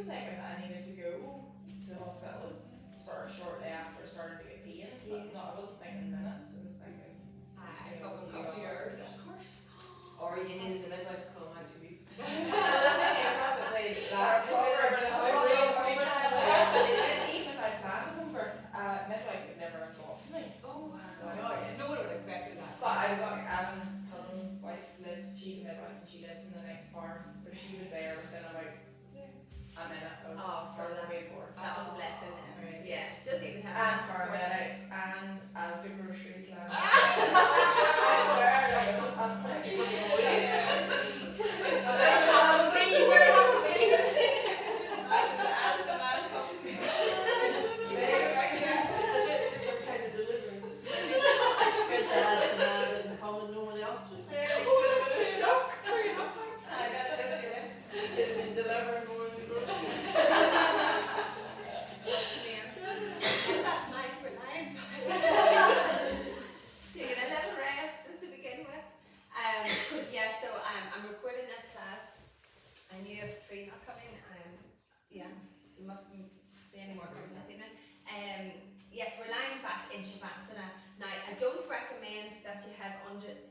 thinking I needed to go to the hospitals sort of shortly after starting to get pains, but Yes. no, I wasn't thinking minutes, I was thinking, I you know, probably a got a few few hours. hours, of course. Or you needed the midwife to come out to you. The thing is, possibly, that This is covered really the hard. whole Really thing. hard. Yeah, so they said even if I planned a home birth, midwife would never have talked to me. Oh, no one would have expected that. But I was like, Alan's cousin's wife lives, she's a midwife and she lives in the next farm, so she was there within about a minute of Oh, so her that's, before. that was a blessing then. Right. Yeah, doesn't even have And support. paramedics and as the groceries land. Ah! I swear, like, it was happening. That's how to be, where it has to be. As the man comes in. Kind of delivery. It's good to ask the man didn't come and no one else was there. It's a shock. That's it, yeah. Could have been delivering more of the groceries. That night we're lying. Taking a little rest just to begin with. Yeah, so I'm recording this class. I knew you have 3 not coming. Yeah, there mustn't be any more coming this evening. Yes, we're lying back in Shavasana. Now, I don't recommend that you have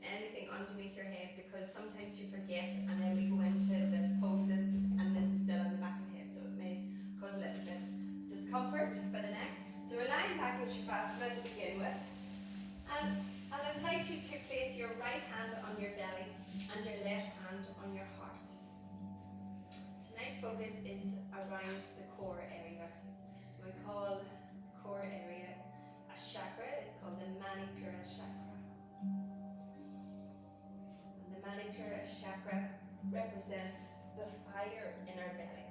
anything underneath your head because sometimes you forget and then we go into the poses and this is still on the back of the head, so it may cause a little bit of discomfort for the neck. So we're lying back in Shavasana to begin with. And I'll invite you to place your right hand on your belly and your left hand on your heart. Tonight's focus is around the core area. We call the core area a chakra. It's called the Manipura chakra. And the Manipura chakra represents the fire in our belly.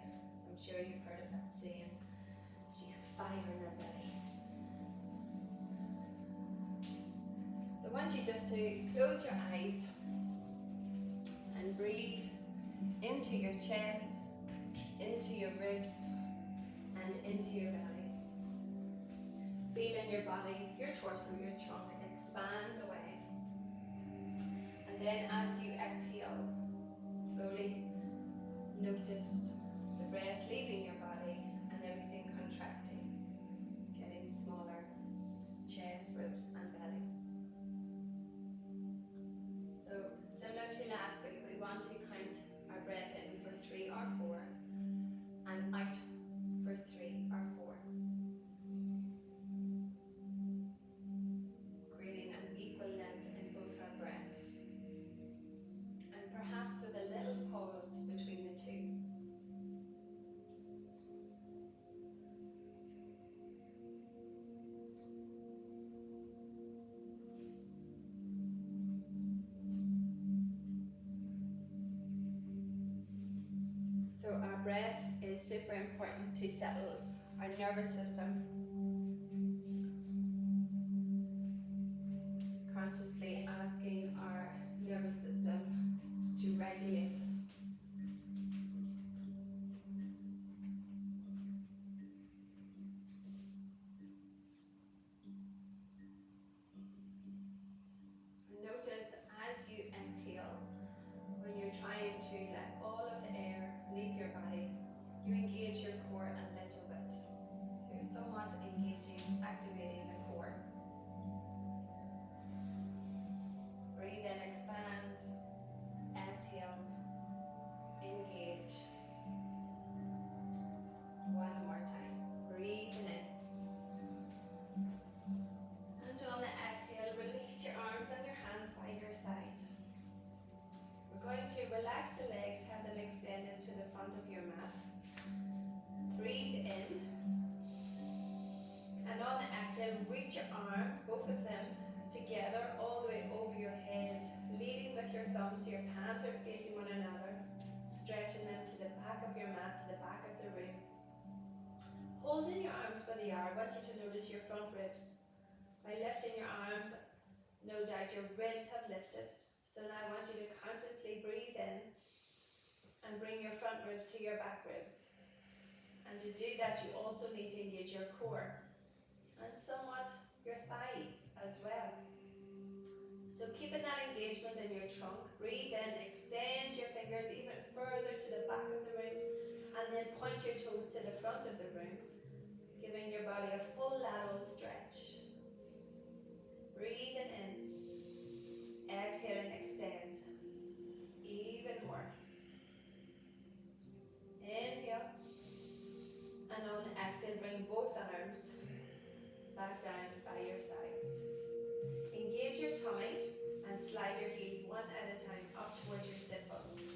I'm sure you've heard of that saying. She had fire in her belly. So I want you just to close your eyes and breathe into your chest, into your ribs, and into your belly. Feel in your body, your torso, your trunk expand away. And then as you exhale, slowly notice the breath leaving your body and everything contracting, getting smaller, chest, ribs, and belly. So, similar to last week, we want to count our breath in for 3 or 4 and out for 3 or 4. Creating an equal length in both our breaths. And perhaps with a little pause between the two. So our breath is super important to settle our nervous system. Consciously asking our nervous system to regulate. Notice as you exhale, when you're trying to let all of the air leave your body, you engage your core a little bit. So you're somewhat engaging, activating the core. Breathe in, expand, exhale, engage. One more time. Breathe in. And on the exhale, release your arms and your hands by your side. We're going to relax the legs, have them extended to the front of your mat. Breathe in. And on the exhale, reach your arms, both of them, together all the way over your head, leading with your thumbs so your palms are facing one another, stretching them to the back of your mat, to the back of the room. Holding your arms by the hour, I want you to notice your front ribs. By lifting your arms, no doubt your ribs have lifted. So now I want you to consciously breathe in and bring your front ribs to your back ribs. And to do that, you also need to engage your core and somewhat your thighs as well. So keeping that engagement in your trunk, breathe in, extend your fingers even further to the back of the room, and and then point your toes to the front of the room, giving your body a full lateral stretch. Breathing in, exhale and extend, even more. Inhale, and on the exhale, bring both arms back down by your sides. Engage your tummy and slide your heels one at a time up towards your sit bones.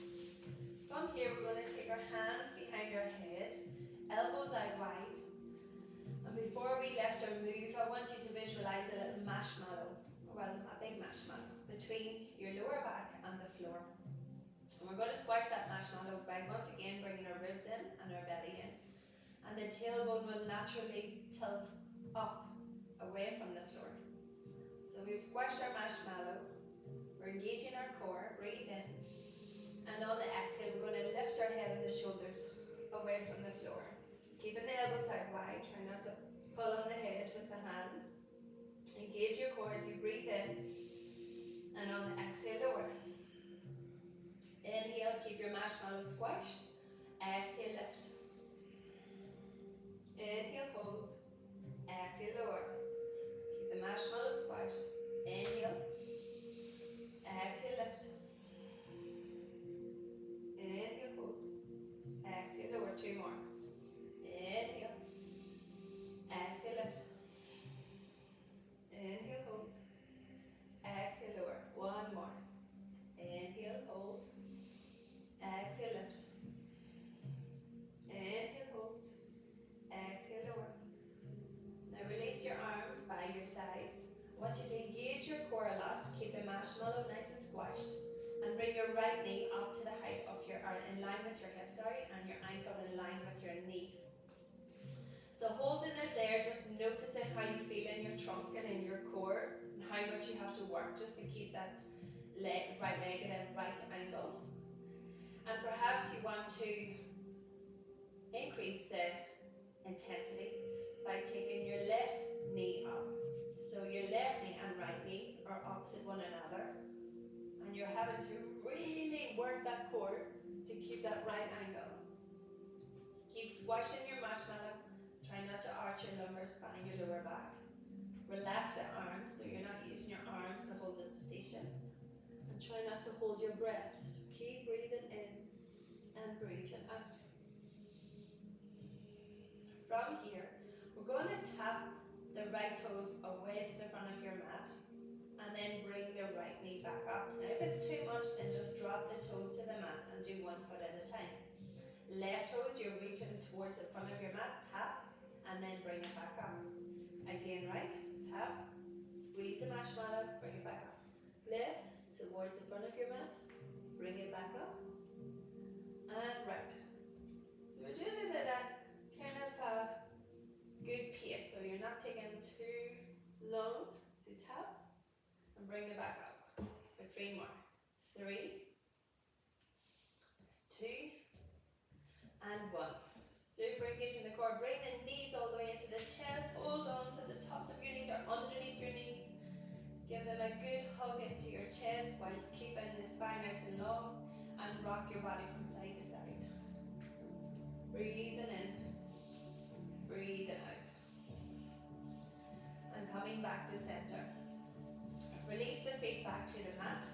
From here, we're going to take our hands behind our head, elbows out wide. And before we lift or move, I want you to visualize a little marshmallow, well, a big marshmallow, between your lower back and the floor. And we're going to squash that marshmallow by once again bringing our ribs in and our belly in. And the tailbone will naturally tilt up, away from the floor. So we've squashed our marshmallow. We're engaging our core, breathe in. And on the exhale, we're going to lift our head and the shoulders away from the floor. Keeping the elbows out wide, try not to pull on the head with the hands. Engage your core as you breathe in. And on the exhale, lower. Inhale, keep your marshmallow squashed. Exhale, lift. Inhale, hold. Exhale, lower. Keep the marshmallow squashed. Inhale. Exhale, lift. Inhale, hold. Exhale, lower. Two more. Inhale. Exhale, lift. Inhale, hold. Exhale, lower. One more. Inhale, hold. Exhale, lift. Inhale, hold. Exhale, lower. Now release your arms by your sides. I want you to engage your core a lot. Keep the marshmallow nice and squashed. And bring your right knee up to the height of your, or in line with your hip, and your ankle in line with your knee. So holding it there, just noticing how you feel in your trunk and in your core, and how much you have to work just to keep that right leg at a right angle. And perhaps you want to increase the intensity by taking your left knee up. So your left knee and right knee are opposite one another. And you're having to really work that core to keep that right angle. Keep squashing your marshmallow. Try not to arch your lumbar spine, your lower back. Relax the arms so you're not using your arms to hold this position. And try not to hold your breath. Keep breathing in and breathing out. From here, we're going to tap the right toes away to the front of your mat and then bring the right knee back up. Now if it's too much, then just drop the toes to the mat and do 1 foot at a time. Left toes, you're reaching towards the front of your mat, tap, and then bring it back up. Again, right, tap, squeeze the marshmallow, bring it back up. Left, towards the front of your mat, bring it back up, and right. So we're doing it at a kind of a good pace, so you're not taking too long to tap, and bring it back up for 3 more. 3, 2, and 1. Super engaging the core. Bring the knees all the way into the chest. Hold on to the tops of your knees or underneath your knees. Give them a good hug into your chest whilst keeping the spine nice and long, and rock your body from side to side. Breathing in, breathing out. And coming back to center. Release the feet back to the mat.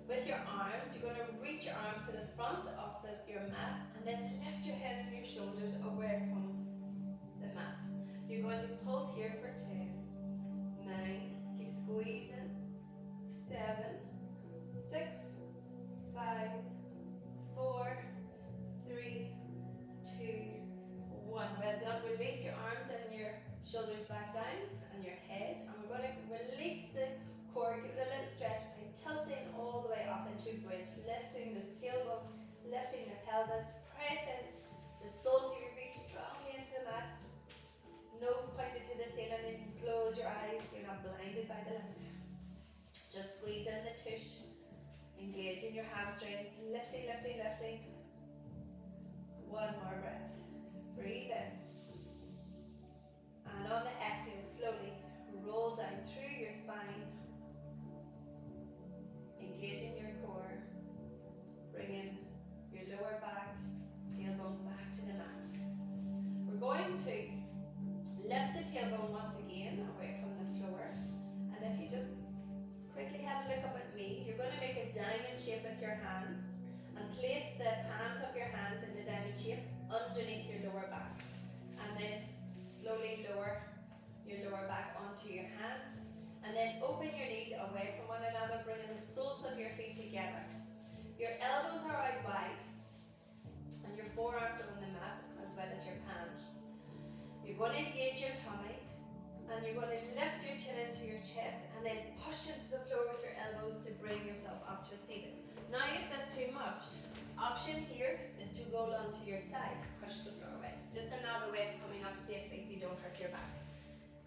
With your arms, you're going to reach your arms to the front of your mat and then lift your head and your shoulders away from the mat. You're going to pulse here for 10, 9, keep squeezing, 7, 6, 5, 4, 3, 2, 1. Well done. Release your arms and your shoulders back down and your head. And we're going to release the core, give it a little stretch by tilting all the way up into bridge, lifting the tailbone, lifting the pelvis, pressing the soles of your feet strongly into the mat, nose pointed to the ceiling, and close your eyes, you're not blinded by the light. Just squeeze in the tush, engaging your hamstrings, lifting, lifting, lifting. 1 more breath. Breathe in. And on the exhale, slowly roll down through your spine, engaging your core, bringing your lower back, tailbone back to the tailbone once again away from the floor. And if you just quickly have a look up at me, you're going to make a diamond shape with your hands and place the palms of your hands in the diamond shape underneath your lower back. And then slowly lower your lower back onto your hands. And then open your knees away from one another, bringing the soles of your feet together. Your elbows are out wide and your forearms are on the mat as well as your palms. You're going to engage your tummy and you're going to lift your chin into your chest and then push into the floor with your elbows to bring yourself up to a seated. Now if that's too much, option here is to roll onto your side, push the floor away. It's just another way of coming up safely so you don't hurt your back.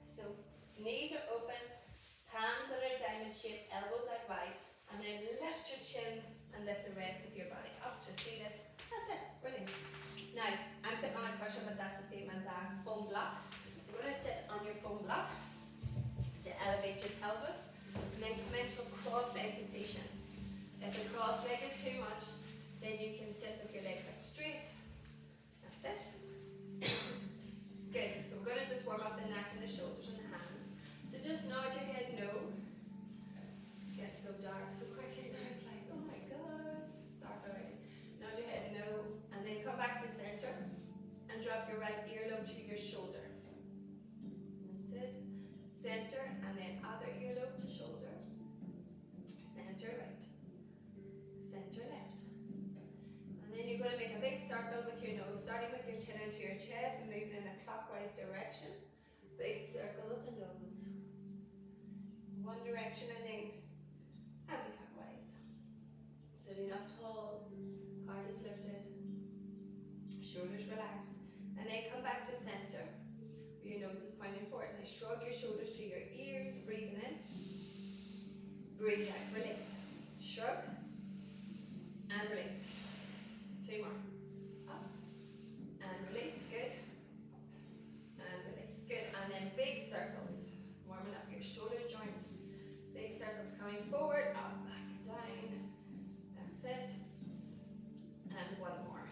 So knees are open, palms are a diamond shape, elbows out wide, and then lift your chin and lift the rest of your body up to a seated. That's it, brilliant. Now, I'm sitting on a cushion, but that's the same as a foam block. So you're going to sit on your foam block to elevate your pelvis, and then come into a cross leg position. If the cross leg is too much, then you can sit with your legs out straight. That's it. Good, so we're going to just warm up the neck and the shoulders and the hands. So just nod your head no. It's getting so dark so quickly now, it's like, oh my god, it's dark already. Nod your head no, and then come back to center and drop your right earlobe to your shoulder. That's it. Center and then other earlobe to shoulder. Center right. Center left. And then you're going to make a big circle with your nose, starting with your chin into your chest and moving in a clockwise direction. Big circle with the nose. One direction and then anti-clockwise. Sitting up tall, heart is lifted, shoulders relaxed, and then come back to center. Your nose is pointing forward. Now shrug your shoulders to your ears, breathing in, breathe out, release. Shrug and release. Two more. Up and release. Good. And release. Good. And then big circles. Warming up your shoulder joints. Big circles coming forward, up, back, and down. That's it. And one more.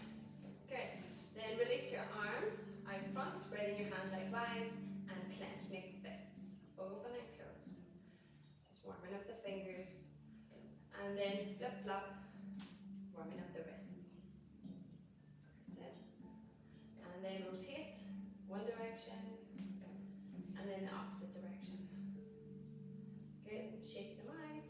Good. Then release your arms out front, spreading your hands out wide, and clench, make fists. Open and close. Just warming up the fingers. And then flip flop, warming up the wrists. That's it. And then rotate one direction, and then the opposite direction. Good, shake them out.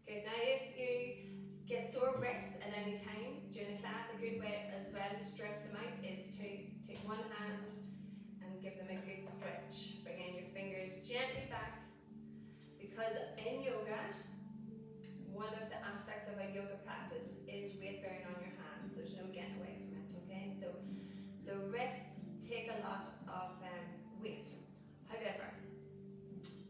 Good, now if you get sore wrists at any time during the class, a good way as well to stretch them out is to take one hand and give them a good stretch. Bring in your fingers gently back, because in yoga, one of the aspects of a yoga practice is weight bearing on your hands. There's no getting away from it, okay? So the wrists take a lot of weight. However,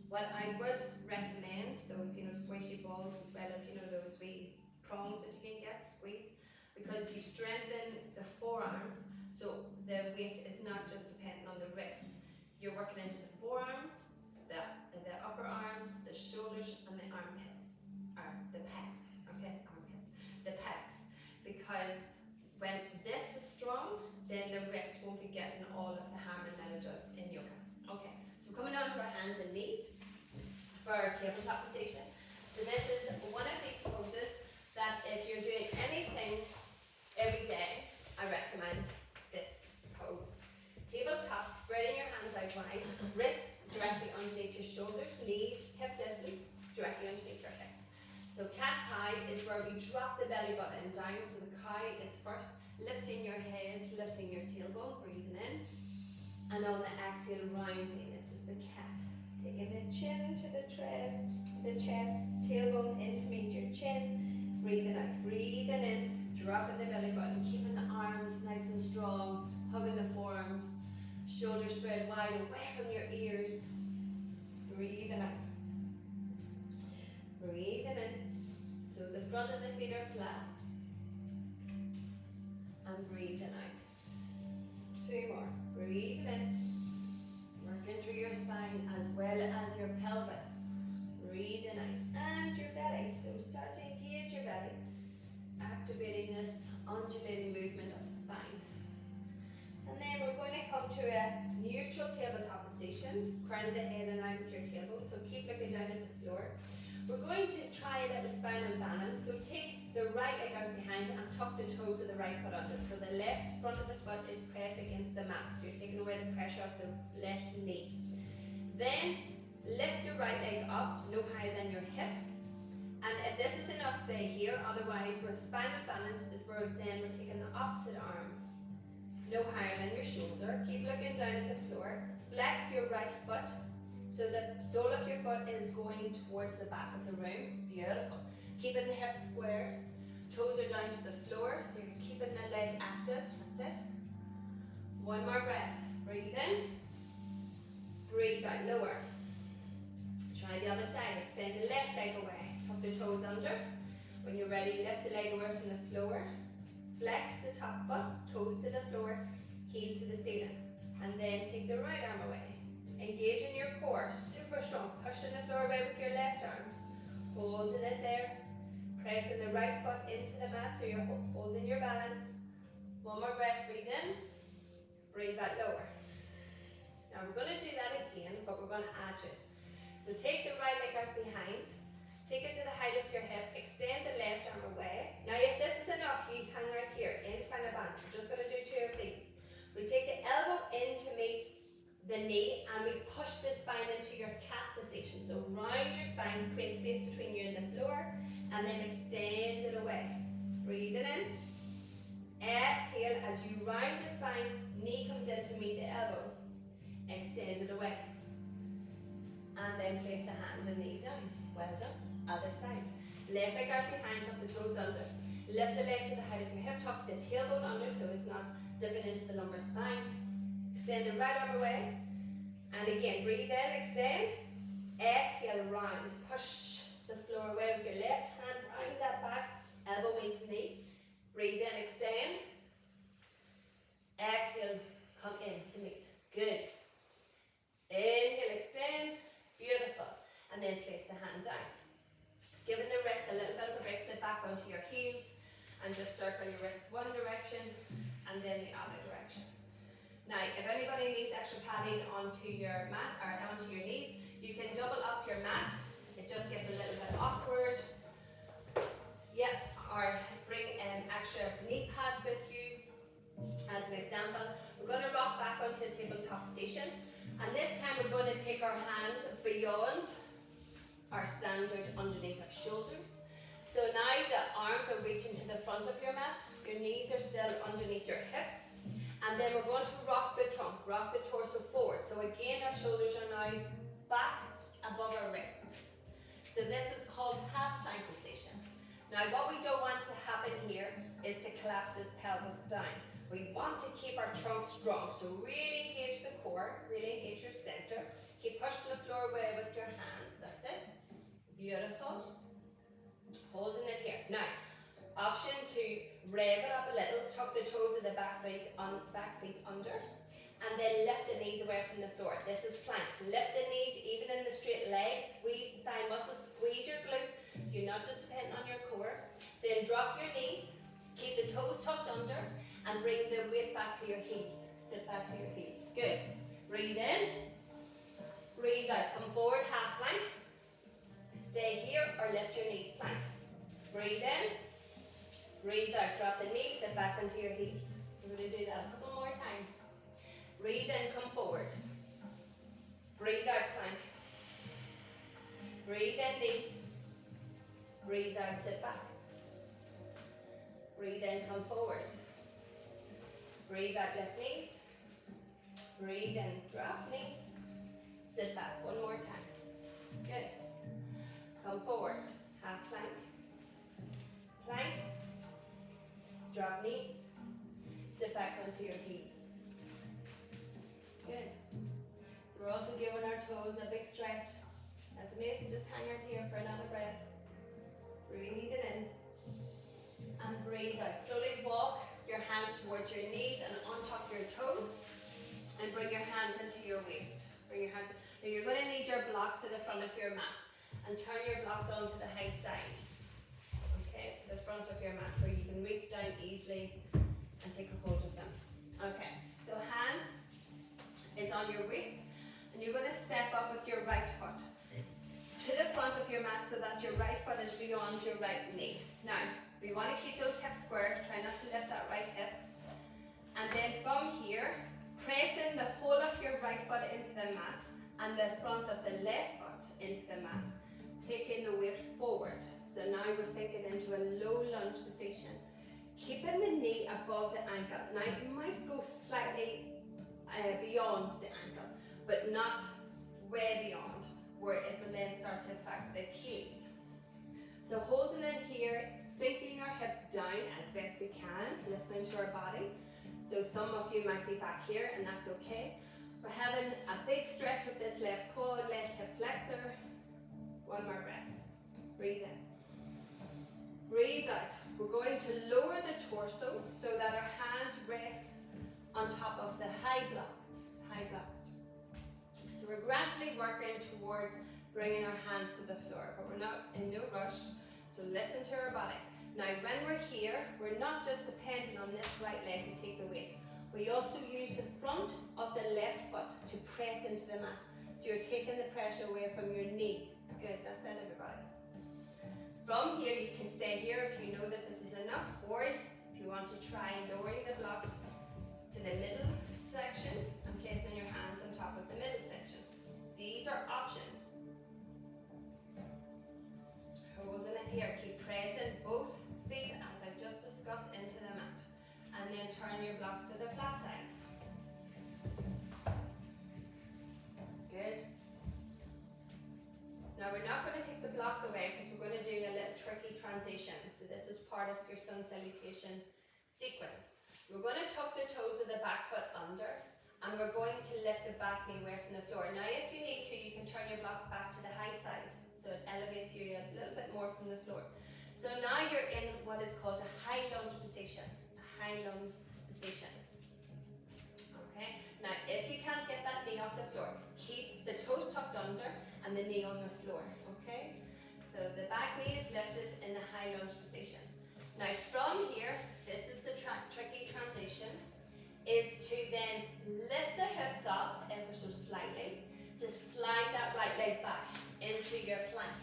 what I would recommend, those squishy balls as well as those wee prongs that you can get, squeeze, because you strengthen the forearms, so the weight is not just dependent on the wrists. You're working into the forearms, the upper arms, the shoulders, and the armpits, or the pecs. Okay, armpits, the pecs, because when this is strong, then the wrist won't be getting all of the hammering that it does in yoga. Okay, so coming down to our hands and knees for our tabletop position. So this is one of these poses that if you're doing anything every day, I recommend this pose. Tabletop, spreading your hands out wide, wrists directly underneath your shoulders, knees, hip distance, directly underneath your hips. So cat cow is where we drop the belly button down, so the cow is first, lifting your head, lifting your tailbone, breathing in, and on the exhale, rounding. This is the cat. Taking the chin to the chest, tailbone in to meet your chin, breathing out, breathing in, dropping the belly button, keeping the arms nice and strong, hugging the forearms, shoulders spread wide away from your ears, breathing out, breathing in, so the front of the feet are flat, and breathing out. Two more, breathing in, working through your spine as well as your pelvis. Breathing out, and your belly. So start to engage your belly, activating this undulating movement of the spine. And then we're going to come come to a neutral tabletop position, crown of the head in line with your tailbone, so keep looking down at the floor. We're going to try a little spinal balance, so take the right leg out behind and tuck the toes of the right foot under. So the left front of the foot is pressed against the mat, so you're taking away the pressure of the left knee. Then lift your right leg up to no higher than your hip. And if this is enough, stay here. Otherwise, we're spinal balance is where then we're taking the opposite arm no higher than your shoulder. Keep looking down at the floor. Flex your right foot so the sole of your foot is going towards the back of the room. Beautiful. Keeping the hips square. Toes are down to the floor, so you're keeping the leg active. That's it. One more breath. Breathe in. Breathe out. Lower. Try the other side. Extend the left leg away. Tuck the toes under. When you're ready, lift the leg away from the floor. Flex the top foot, toes to the floor, heel to the ceiling. And then take the right arm away. Engage in your core, super strong. Pushing the floor away with your left arm. Holding it there. Pressing the right foot into the mat so you're holding your balance. One more breath, breathe in. Breathe out, lower. Now we're going to do that again, but we're going to add to it. So take the right leg out behind. Take it to the height of your hip, extend the left arm away. Now if this is enough, you hang right here in spinal balance. We're just going to do two of these. We take the elbow in to meet the knee and we push the spine into your cat position. So round your spine, create space between you and the floor, and then extend it away. Breathe it in. Exhale as you round the spine, knee comes in to meet the elbow. Extend it away. And then place the hand and knee down. Well done. Other side. Left leg out behind, tuck the toes under. Lift the leg to the height of your hip, tuck the tailbone under so it's not dipping into the lumbar spine. Extend the right arm away. And again, breathe in, extend. Exhale, round. Push the floor away with your left hand, round that back. Elbow meets knee. Breathe in, extend. Exhale, come in to meet. Good. Inhale, extend. Beautiful. And then place the hand down. Giving the wrists a little bit of a break, sit back onto your heels and just circle your wrists one direction and then the other direction. Now, if anybody needs extra padding onto your mat or onto your knees, you can double up your mat. It just gets a little bit awkward. Yep, or bring extra knee pads with you. As an example, we're going to rock back onto a tabletop position, and this time we're going to take our hands beyond our standard underneath our shoulders. So now the arms are reaching to the front of your mat, your knees are still underneath your hips, and then we're going to rock the trunk, rock the torso forward. So again, our shoulders are now back above our wrists. So this is called half plank position. Now what we don't want to happen here is to collapse this pelvis down. We want to keep our trunk strong, so really engage the core, really engage your center. Keep pushing the floor away with your hands, that's it. Beautiful. Holding it here. Now, option to rev it up a little, tuck the toes of the back feet under, and then lift the knees away from the floor. This is plank. Lift the knees even in the straight legs, squeeze the thigh muscles, squeeze your glutes, so you're not just depending on your core. Then drop your knees, keep the toes tucked under, and bring the weight back to your heels. Sit back to your heels. Good. Breathe in. Breathe out. Come forward, half plank. Stay here or lift your knees, plank. Breathe in. Breathe out. Drop the knees, sit back onto your heels. We're going to do that a couple more times. Breathe in, come forward. Breathe out, plank. Breathe in, knees. Breathe out, sit back. Breathe in, come forward. Breathe out, lift knees. Breathe in, drop knees. Sit back, one more time. Good. Come forward, half plank. Plank. Drop knees. Sit back onto your heels. Good. So we're also giving our toes a big stretch. That's amazing. Just hang out here for another breath. Breathe it in. And breathe out. Slowly walk your hands towards your knees and untuck your toes. And bring your hands into your waist. Bring your hands. Now you're going to need your blocks to the front of your mat. And turn your blocks onto the high side. Okay, to the front of your mat where you can reach down easily and take a hold of them. Okay, so hands on your waist, and you're going to step up with your right foot to the front of your mat so that your right foot is beyond your right knee. Now, we want to keep those hips square, try not to lift that right hip. And then from here, press in the whole of your right foot into the mat and the front of the left foot into the mat, taking the weight forward. So now we're sinking into a low lunge position, keeping the knee above the ankle. Now it might go slightly beyond the ankle, but not way beyond, where it will then start to affect the Achilles. So holding it here, sinking our hips down as best we can, listening to our body. So some of you might be back here, and that's okay. We're having a big stretch of this left quad, left hip flexor. One more breath. Breathe in. Breathe out. We're going to lower the torso so that our hands rest on top of the high blocks. So we're gradually working towards bringing our hands to the floor, but we're not in no rush. So listen to our body. Now when we're here, we're not just dependent on this right leg to take the weight. We also use the front of the left foot to press into the mat. So you're taking the pressure away from your knee. Good, that's it everybody. From here, you can stay here if you know that this is enough, or if you want to try lowering the blocks to the middle section and placing your hands on top of the middle section. These are options. Holding it here, keep pressing both feet, as I've just discussed, into the mat. And then turn your blocks to the flat side. Good. Now we're not going to take the blocks away because we're going to do a little tricky transition. So this is part of your sun salutation sequence. We're going to tuck the toes of the back foot under, and we're going to lift the back knee away from the floor. Now if you need to, you can turn your blocks back to the high side, so it elevates you a little bit more from the floor. So now you're in what is called a high lunge position. Okay, now if you can't get that knee off the floor, keep the toes tucked under and the knee on the floor, okay? So the back knee is lifted in the high lunge position. Now from here, this is the tricky transition, is to then lift the hips up ever so slightly to slide that right leg back into your plank,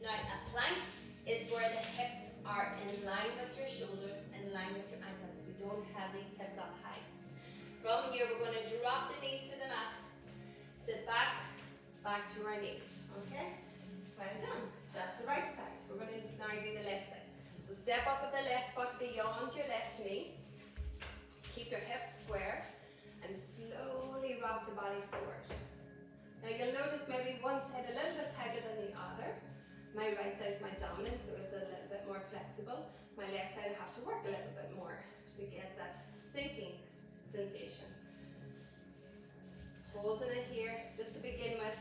Now a plank is where the hips are in line with your shoulders, in line with your ankles. We don't have these hips up high. From here, we're going to drop the knees to the mat, sit back to our knees, okay? Well done. So that's the right side. We're going to now do the left side. So step up with the left foot beyond your left knee. Keep your hips square and slowly rock the body forward. Now you'll notice maybe one side a little bit tighter than the other. My right side is my dominant, so it's a little bit more flexible. My left side I have to work a little bit more to get that sinking sensation. Holding it here just to begin with,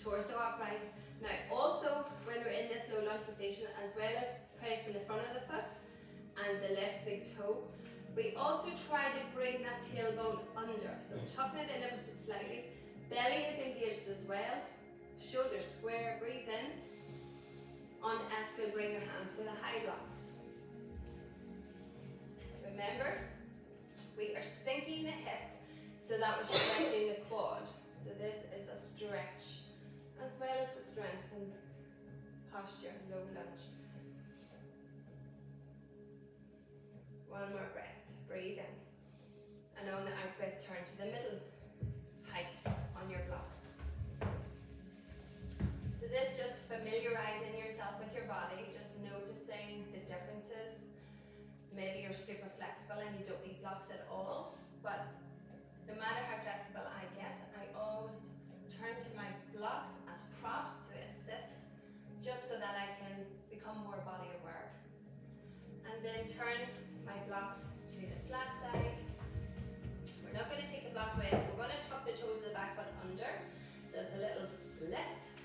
torso upright. Now also when we're in this low lunge position, as well as pressing the front of the foot and the left big toe, we also try to bring that tailbone under. So tucking it in ever so slightly. Belly is engaged as well. Shoulders square, breathe in. On exhale, bring your hands to the high blocks. Remember, we are sinking the hips so that we're stretching the quad. So this is a stretch, as well as a strengthened posture, low lunge. One more breath, breathe in. And on the out breath, turn to the middle height on your blocks. So this just familiarizing yourself with your body, just noticing the differences. Maybe you're super flexible and you don't need blocks at all, but no matter how flexible I get, I always turn to my blocks as props to assist, just so that I can become more body aware. And then turn my blocks to the flat side. We're not going to take the blocks away, so we're going to tuck the toes of the back foot under. So it's a little lift.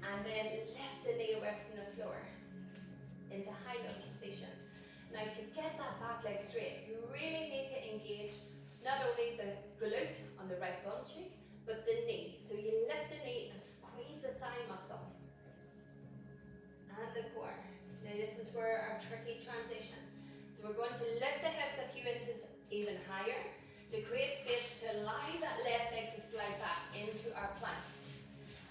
And then lift the knee away from the floor into high lunge position. Now to get that back leg straight, you really need to engage not only the glute on the right bum cheek, but the knee. So you lift the knee and squeeze the thigh muscle. And the core. Now this is where our tricky transition. So we're going to lift the hips a few inches even higher. to create space to allow that left leg to slide back into our plank.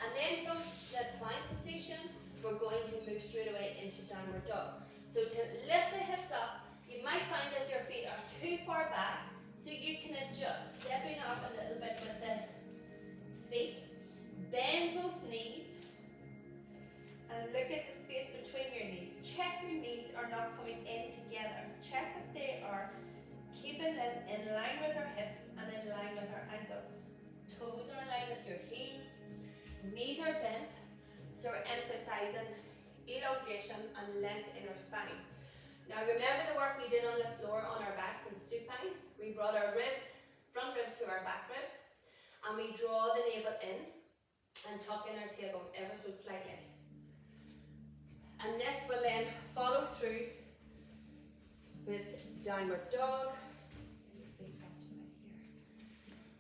And then from the plank position, we're going to move straight away into downward dog. So to lift the hips up, you might find that your feet are too far back, so you can adjust, stepping up a little bit with the feet. Bend both knees and look at the space between your knees. Check your knees are not coming in together. Check that they are keeping them in line with our hips and in line with our ankles. Toes are in line with your heels. Knees are bent, so we're emphasizing elongation and length in our spine. Now remember the work we did on the floor on our backs in supine? We brought our ribs, front ribs to our back ribs, and we draw the navel in and tuck in our tailbone ever so slightly. And this will then follow through with downward dog,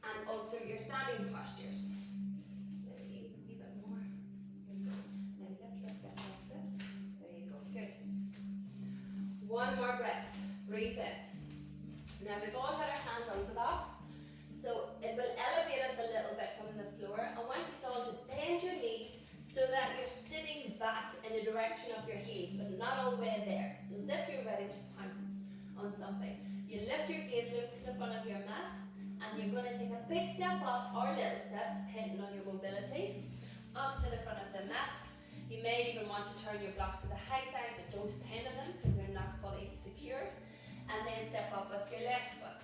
and also your standing postures. Maybe a bit more. And lift. There you go, good. One more breath, breathe in. Now we've all got our hands on blocks, so it will elevate us a little bit from the floor. I want you all to bend your knees so that you're sitting back in the direction of your heels, but not all the way there. So as if you're ready to pounce on something. You lift your gaze, look to the front of your mat, and you're going to take a big step up or little steps, depending on your mobility, up to the front of the mat. You may even want to turn your blocks to the high side, but don't depend on them because they're not fully secured. And then step up with your left foot.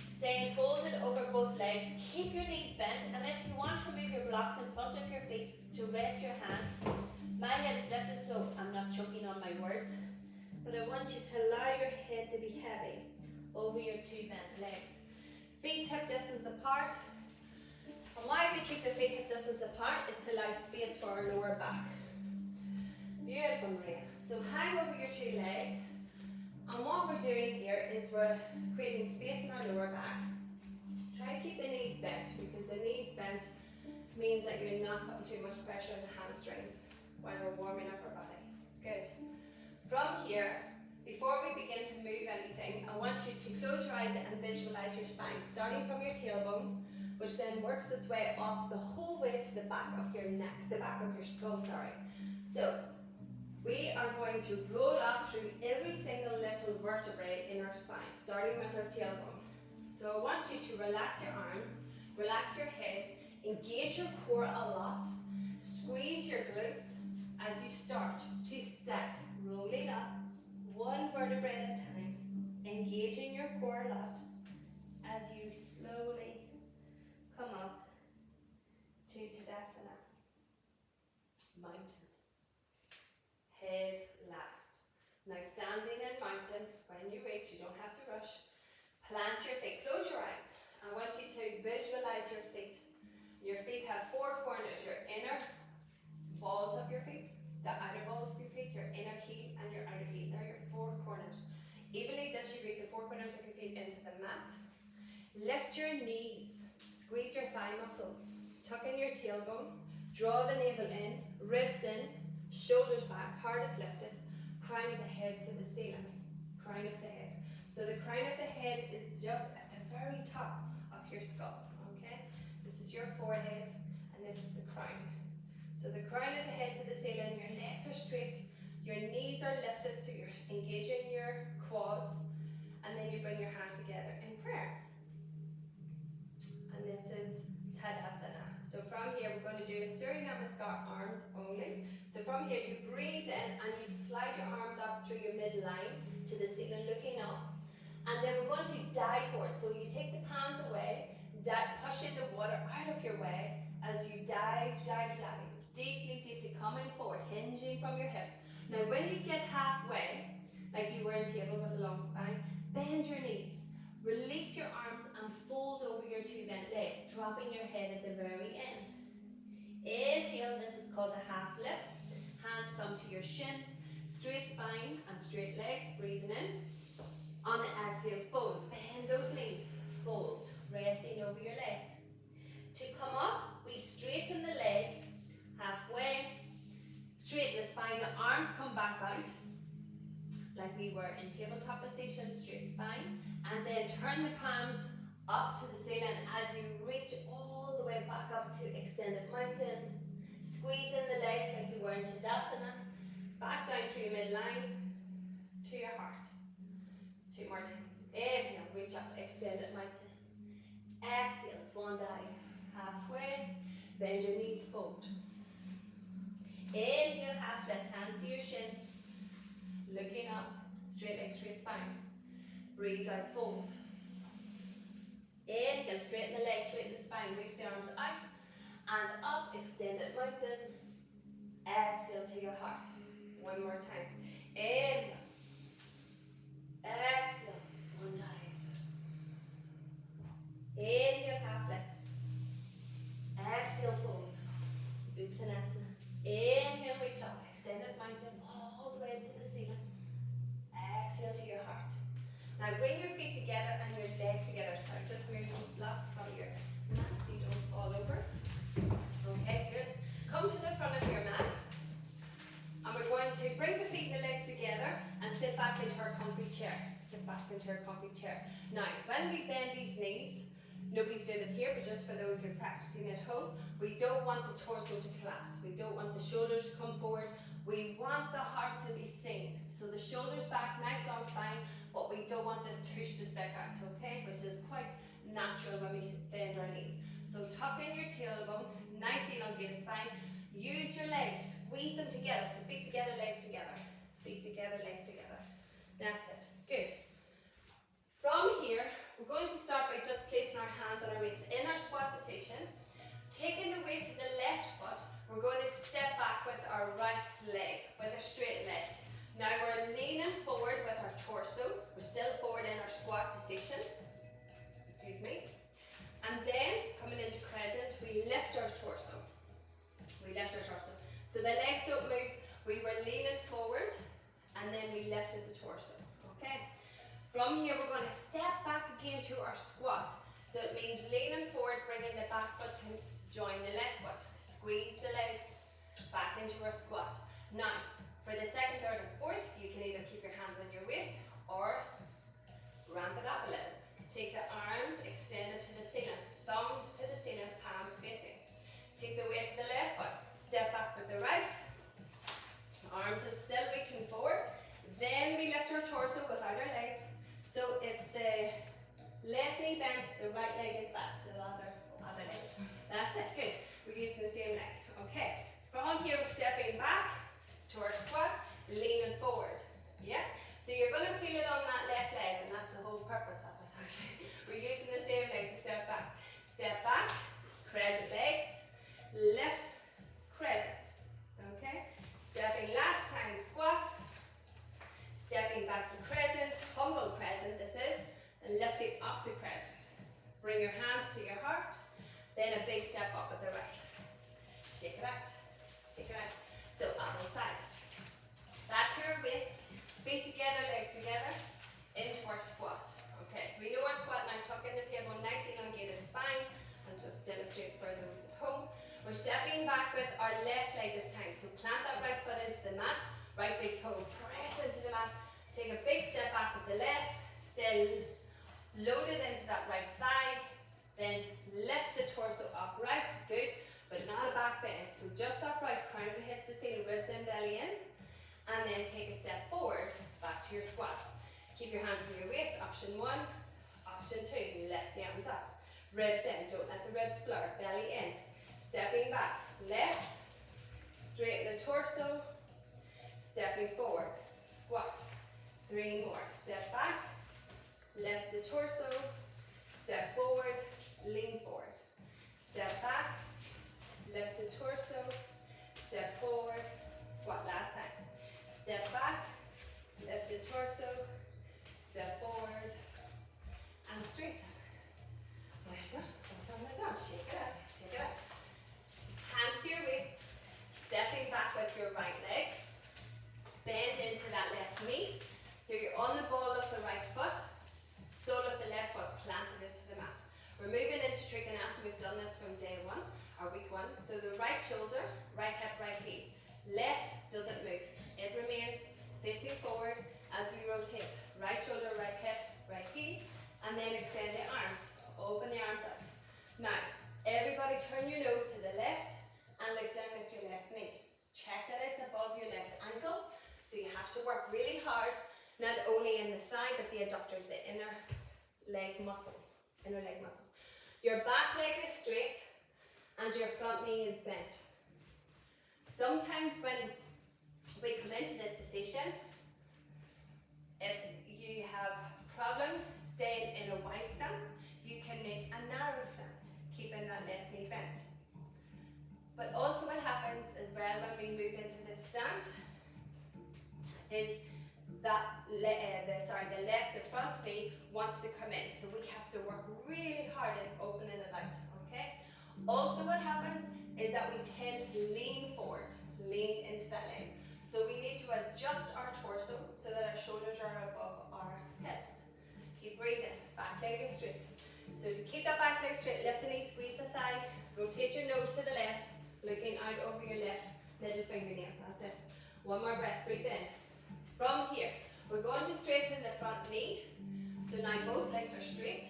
Staying folded over both legs, keep your knees bent, and if you want to move your blocks in front of your feet to rest your hands, my head is lifted so I'm not choking on my words, but I want you to allow your head to be heavy over your two bent legs. Feet hip distance apart. And why we keep the feet hip distance apart is to allow space for our lower back. Beautiful, Maria. So hang over your two legs. And what we're doing here is we're creating space in our lower back. Try to keep the knees bent, because the knees bent means that you're not putting too much pressure on the hamstrings while we're warming up our body. Good. From here, before we begin to move anything, I want you to close your eyes and visualize your spine, starting from your tailbone, which then works its way up the whole way to the back of your neck, the back of your skull, sorry. So, we are going to roll up through every single little vertebrae in our spine, starting with our tailbone. So I want you to relax your arms, relax your head, engage your core a lot, squeeze your glutes as you start to stack, rolling up, one vertebrae at a time, engaging your core a lot as you slowly come up to Tadasana, mountain. Head last. Now standing in mountain, when you reach, you don't have to rush. Plant your feet, close your eyes. I want you to visualize your feet. Your feet have four corners, your inner balls of your feet, the outer balls of your feet, your inner heel and your outer heel. They're your four corners. Evenly distribute the four corners of your feet into the mat. Lift your knees, squeeze your thigh muscles, tuck in your tailbone, draw the navel in, ribs in, shoulders back, heart is lifted, crown of the head to the ceiling, crown of the head. So the crown of the head is just at the very top of your skull, okay? This is your forehead and this is the crown. So the crown of the head to the ceiling, your legs are straight, your knees are lifted, so you're engaging your quads, and then you bring your hands together in prayer. And this is Tadasana. So from here we're going to do a Surya Namaskar, arms only. So from here you breathe in and you slide your arms up through your midline to the ceiling, looking up. And then we're going to dive forward. So you take the palms away, pushing the water out of your way as you dive. Deeply coming forward, hinging from your hips. Now when you get halfway, like you were in table with a long spine, bend your knees. Release your arms and fold over your two bent legs, dropping your head at the very end. Inhale, this is called a half lift. Hands come to your shins, straight spine and straight legs, breathing in. On the exhale, fold, bend those knees, fold, resting over your legs. To come up, we straighten the legs, halfway, straighten the spine, the arms come back out, like we were in tabletop position, straight spine, and then turn the palms up to the ceiling as you reach all the way back up to extended mountain. Squeeze in the legs like you were in Tadasana. Back down through your midline to your heart. 2 more times. Inhale, reach up, extended mountain. Exhale, swan dive. Halfway, bend your knees, fold. Inhale, half lift, hands to your shins. Looking up, straight leg, straight spine. Breathe out, fold. Inhale, straighten the legs, straighten the spine, reach the arms out and up, extended mountain. Exhale to your heart. 1 more time. Inhale. Exhale, swan dive. Inhale, half lift. Exhale, fold. Uttanasana. Inhale, reach up, extended mountain, all the way to the ceiling. Exhale to your heart. Now bring your feet together and your legs together. So just move these blocks from your mat so you don't fall over. Okay, good. Come to the front of your mat. And we're going to bring the feet and the legs together and sit back into our comfy chair. Sit back into our comfy chair. Now, when we bend these knees, nobody's doing it here, but just for those who are practicing at home, we don't want the torso to collapse. We don't want the shoulders to come forward. We want the heart to be seen. So the shoulders back, nice long spine, but we don't want this tush to stick out, okay? Which is quite natural when we bend our knees. So tuck in your tailbone, nice elongated spine. Use your legs, squeeze them together. So feet together, legs together. Feet together, legs together. That's it. Good. From here, we're going to start by just placing our hands on our waist in our squat position. Taking the weight to the left foot, we're going to step back with our right leg, with a straight leg. Now we're leaning forward with our torso. We're still forward in our squat position. Excuse me. And then, coming into crescent, we lift our torso. We lift our torso. So the legs don't move. We were leaning forward, and then we lifted the torso. Okay? From here, we're going to step back again to our squat. So it means leaning forward, bringing the back foot to join the left foot. Squeeze the legs back into our squat. Now, for the second, third, and fourth, you can either keep your hands on your waist or ramp it up a little. Take the arms extended to the ceiling, thumbs to the ceiling, palms facing. Take the weight to the left foot, step back with the right. Arms are still reaching forward. Then we lift our torso without our legs. So it's the left knee bent, the right leg is back. So the other leg. That's it, good. We're using the same leg. Okay, from here we're stepping back to our squat, leaning forward. Yeah? So you're going to feel it on that left leg, and that's the whole purpose of it. Okay? We're using the same leg to step back. Step back, crescent legs, lift, crescent. Okay? Stepping last time, squat. Stepping back to crescent, humble crescent this is, and lifting up to crescent. Bring your hands to your heart, then a big step up with the right. Shake it out, shake it out. So other side. Back to your wrist, feet together, legs together, into our squat. Okay, so we know our squat now, tuck in the tailbone, nice elongated spine, and just demonstrate for those at home. We're stepping back with our left leg this time, so plant that right foot into the mat, right big toe, press into the mat, take a big step back with the left, still loaded into that right thigh, then lift the torso upright, good, but not a back bend, so just upright, crown of the head to the ceiling, ribs in, belly in, and then take a step forward, back to your squat. Keep your hands on your waist, option 1, option 2, lift the arms up, ribs in, don't let the ribs blur, belly in, stepping back, left, straighten the torso, stepping forward, squat, 3 more, step back, lift the torso, step forward, lean forward, step back, lift the torso, step forward, squat last time, step back, lift the torso, step forward, and straighten. Well done, well done, well done. Shake it out, shake it out. Hands to your waist, stepping back with your right leg, bend into that left knee, so you're on the ball of the right foot, sole of the left foot planted into the mat. We're moving into Trikonasana. We've done this from day 1, or week 1. So the right shoulder, right hip, right heel. Left doesn't move. It remains facing forward as we rotate. Right shoulder, right hip, right heel. And then extend the arms leg muscles, inner leg muscles. Your back leg is straight and your front knee is bent. Sometimes when we come into this position, if you have problem staying in a wide stance, you can make a narrow stance, keeping that left knee bent. But also what happens as well when we move into this stance is that the front knee wants to come in, so we have to work really hard in opening it out, okay? Also what happens is that we tend to lean forward, lean into that leg. So we need to adjust our torso so that our shoulders are above our hips. Keep breathing, back leg is straight. So to keep that back leg straight, lift the knee, squeeze the thigh, rotate your nose to the left, looking out over your left middle fingernail, that's it. One more breath, breathe in. From here, we're going to straighten the front knee. So now both legs are straight.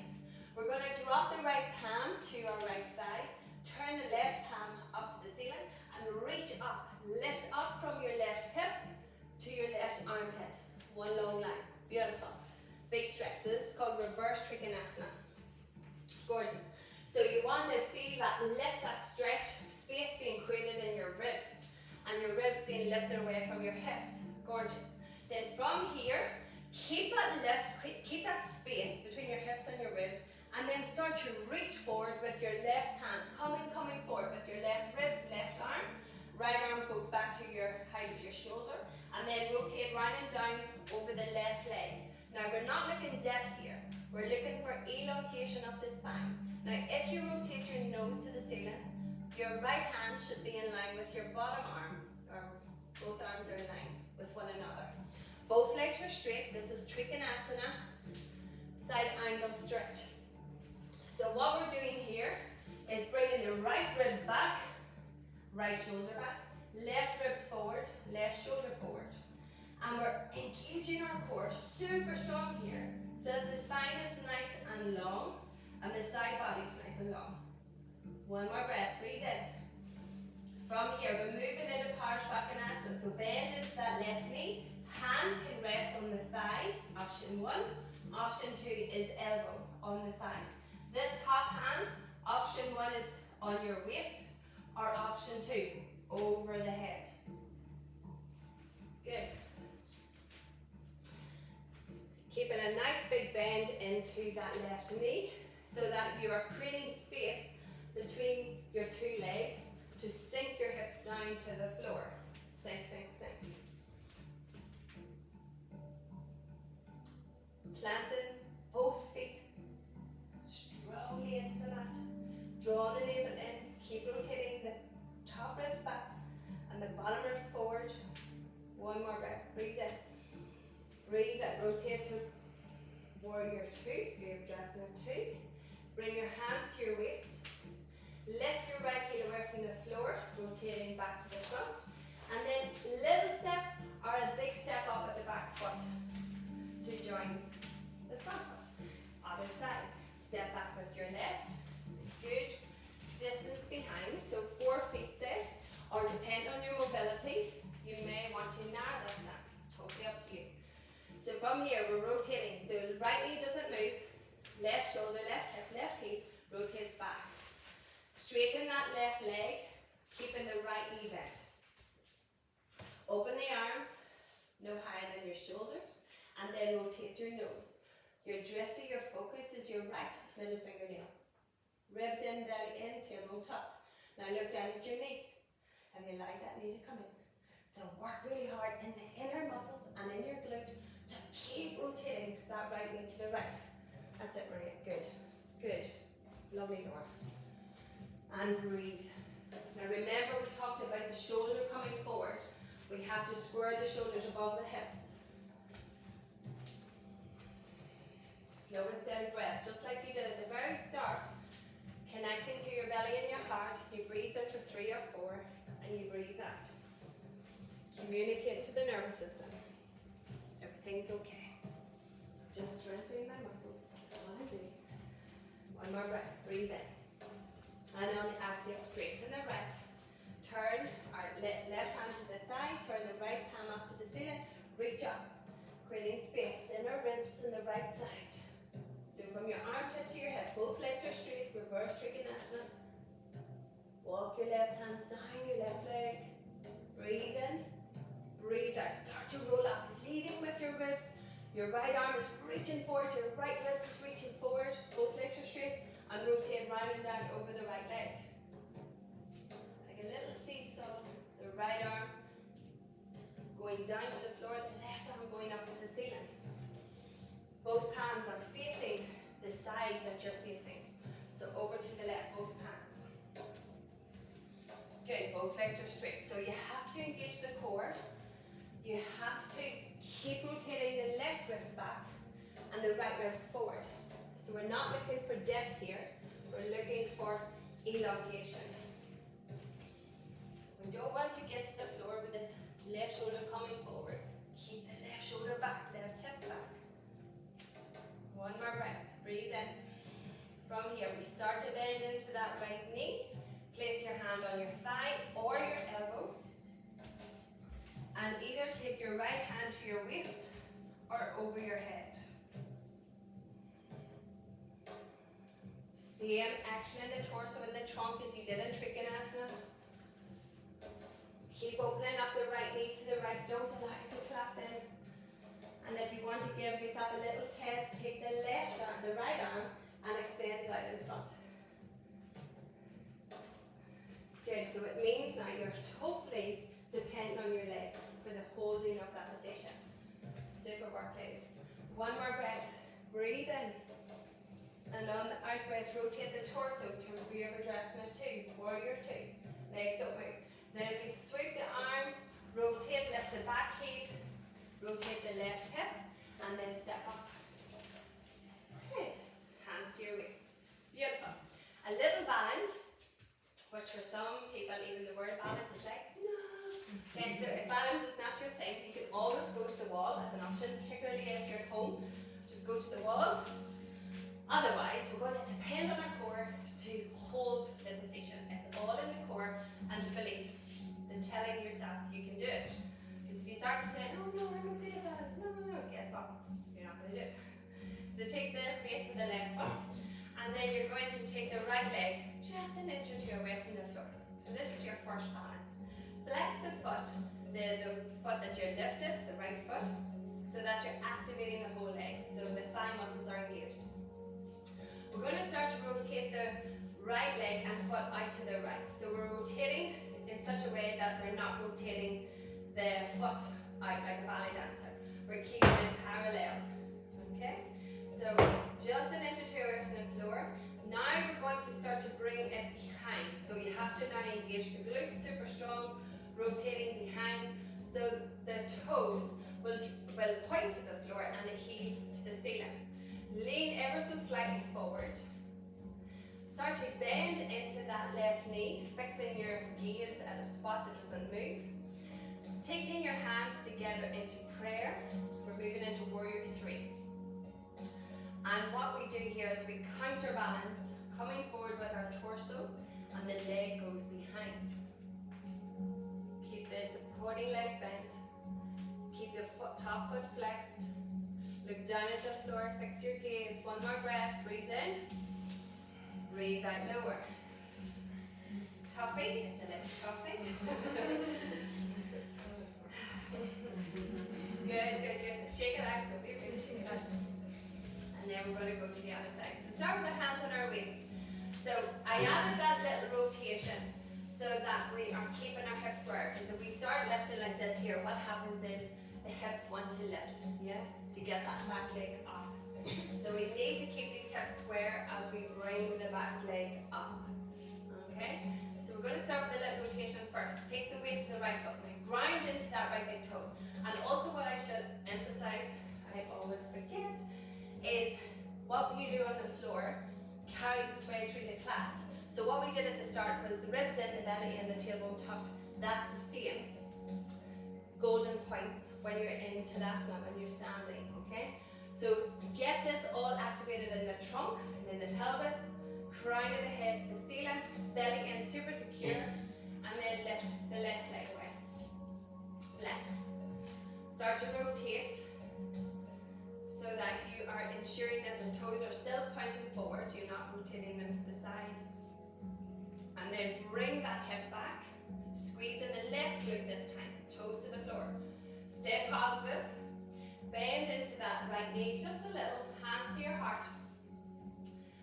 We're going to drop the right palm to our right thigh, turn the left palm up to the ceiling, and reach up. Lift up from your left hip to your left armpit. One long line. Beautiful. Big stretch. So this is called reverse trikonasana. Gorgeous. So you want to feel that lift, that stretch, space being created in your ribs, and your ribs being lifted away from your hips. Gorgeous. Then from here, keep that lift, keep that space between your hips and your ribs, and then start to reach forward with your left hand, coming forward with your left ribs, left arm. Right arm goes back to your height of your shoulder, and then rotate round and down over the left leg. Now we're not looking depth here, we're looking for elongation of the spine. Now if you rotate your nose to the ceiling, your right hand should be in line with your bottom arm, or both arms are in line with one another. Both legs are straight. This is Trikonasana, side angle stretch. So what we're doing here is bringing the right ribs back, right shoulder back, left ribs forward, left shoulder forward. And we're engaging our core super strong here, so that the spine is nice and long, and the side body is nice and long. One more breath, breathe in. From here, we're moving into Parsvakonasana, so bend into that left knee. Hand can rest on the thigh, option 1. Option 2 is elbow on the thigh. This top hand, option 1 is on your waist, or option 2, over the head. Good. Keeping a nice big bend into that left knee, so that you are creating space between your two legs to sink your hips down to the floor. Sink, sink, sink. Planting both feet strongly into the mat. Draw the navel in. Keep rotating the top ribs back and the bottom ribs forward. One more breath. Breathe in. Breathe out. Rotate to warrior 2. Virabhadrasana 2. Bring your hands to your waist. Lift your right heel away from the floor, rotating back to the front. And then little steps or a big step up at the back foot to join the front foot. Other side. Step back with your left. Good. Distance behind, so 4 feet say, or depend on your mobility, you may want to narrow that stance. It's totally up to you. So from here, we're rotating. So right knee doesn't move. Left shoulder, left hip, left heel, rotates back. Straighten that left leg, keeping the right knee bent. Open the arms, no higher than your shoulders, and then rotate your nose. Your drishti, your focus is your right middle fingernail. Ribs in, belly in, tailbone tucked. Now look down at your knee, and you allow that knee to come in. So work really hard in the inner muscles and in your glute to keep rotating that right knee to the right. That's it, Maria. Good. Good. Lovely, Laura. And breathe. Now remember, we talked about the shoulder coming forward. We have to square the shoulders above the hips. Slow and steady breath, just like you did at the very start. Connecting to your belly and your heart. You breathe in for 3 or 4, and you breathe out. Communicate to the nervous system. Everything's okay. Just strengthening my muscles. That's all I'm doing. One more breath. Breathe in. And on the exhale, straighten the right. Turn our left hand to the thigh. Turn the right palm up to the ceiling. Reach up. Creating space in our ribs on the right side. So from your armpit to your hip, both legs are straight, reverse Trikonasana. Walk your left hands down your left leg. Breathe in, breathe out. Start to roll up, leading with your ribs. Your right arm is reaching forward, your right ribs is reaching forward, both legs are straight, and rotate round and down over the right leg. Like a little seesaw, the right arm going down to the floor, the left arm going up to the ceiling. Both palms are facing the side that you're facing. So over to the left, both palms. Good, both legs are straight. So you have to engage the core. You have to keep rotating the left ribs back and the right ribs forward. So we're not looking for depth here, we're looking for elongation. So we don't want to get to the floor with this left shoulder coming forward. Keep the left shoulder back, left hips back. One more breath, breathe in. From here, we start to bend into that right knee. Place your hand on your thigh or your elbow. And either take your right hand to your waist or over your head. Same action in the torso and the trunk as you did in Trikonasana. Keep opening up the right knee to the right, don't allow it to collapse in. And if you want to give yourself a little test, take the left arm, the right arm, and extend it out in front. Good, so it means now you're totally dependent on your legs for the holding of that position. Super work, ladies. One more breath, breathe in. And on the out breath, rotate the torso to Virabhadrasana 2, Warrior 2. Legs open. Then we sweep the arms, rotate, lift the back heel, rotate the left hip, and then step up. Good. Hands to your waist. Beautiful. A little balance, which for some people, even the word balance is like, no. Okay, so if balance is not your thing, you can always go to the wall as an option, particularly if you're at home. Just go to the wall. Otherwise, we're going to depend on our core to hold the position. It's all in the core and the belief, the telling yourself you can do it. Because if you start to say, oh no, I'm not good at it, no, guess what? You're not going to do it. So take the weight to the left foot, and then you're going to take the right leg just an inch or two away from the floor. So this is your first balance. Flex the foot, the foot that you're lifted, the right foot, so that you're activating the whole leg, so the thigh muscles are engaged. We're going to start to rotate the right leg and foot out to the right. So we're rotating in such a way that we're not rotating the foot out like a ballet dancer. We're keeping it parallel. Okay? So just an inch or two away from the floor. Now we're going to start to bring it behind. So you have to now engage the glutes super strong, rotating behind. So the toes will point to the floor and the heel to the ceiling. Lean ever so slightly forward. Start to bend into that left knee, fixing your gaze at a spot that doesn't move. Taking your hands together into prayer, we're moving into Warrior 3. And what we do here is we counterbalance, coming forward with our torso, and the leg goes behind. Keep the supporting leg bent. Keep the top foot flexed. Look down at the floor, fix your gaze. One more breath, breathe in. Breathe out lower. Toughie, it's a little toughie. Good. Shake it out, don't be afraid to shake it out. And then we're going to go to the other side. So start with the hands on our waist. So I added that little rotation so that we are keeping our hips square. Because if we start lifting like this here, what happens is the hips want to lift, yeah? To get that back leg up. So we need to keep these hips square as we bring the back leg up. Okay? So we're going to start with the little rotation first. Take the weight to the right foot. Grind into that right big toe. And also what I should emphasize, I always forget, is what you do on the floor carries its way through the class. So what we did at the start was the ribs in, the belly in, the tailbone tucked. That's the same. Golden points when you're in Tadasana, when you're standing, okay? So get this all activated in the trunk and in the pelvis, crown of the head to the ceiling, belly in super secure, and then lift the left leg away. Flex. Start to rotate so that you are ensuring that the toes are still pointing forward, you're not rotating them to the side. And then bring that hip back, squeeze in the left glute this time, toes to the floor. Stay positive, bend into that right knee just a little, hands to your heart,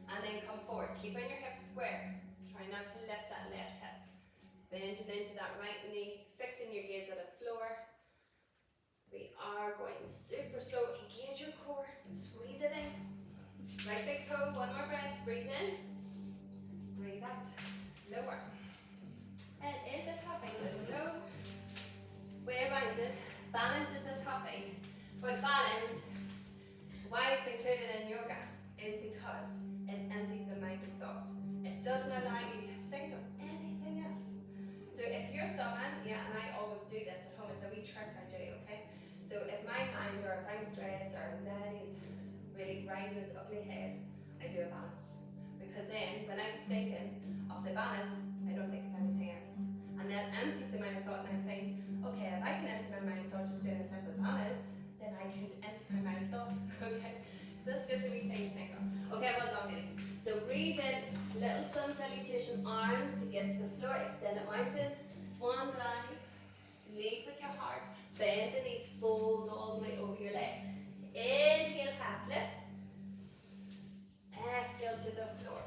and then come forward, keeping your hips square, try not to lift that left hip. Bend into that right knee, fixing your gaze at the floor. We are going super slow, engage your core, squeeze it in. Right big toe, one more breath, breathe in, breathe out, lower. It is a toughie, there's no way around it. Balance is a toughie, but balance, why it's included in yoga, is because it empties the mind of thought. It doesn't allow you to think of anything else. So if you're someone, and I always do this at home, it's a wee trick I do, okay? So if my mind, or if I'm stressed, or anxiety is really rising its ugly head, I do a balance. Because then, when I'm thinking of the balance, I don't think of anything else. And that empties the mind of thought, and I think, okay, if I can empty my mind of thought just doing a simple balance, then I can empty my mind of thought, okay? So that's just a wee thing to think of. Okay, well done, ladies. So breathe in, little sun salutation, arms to get to the floor, extend it mountain, swan dive, lead with your heart, bend the knees, fold all the way over your legs. Inhale, half lift. Exhale to the floor.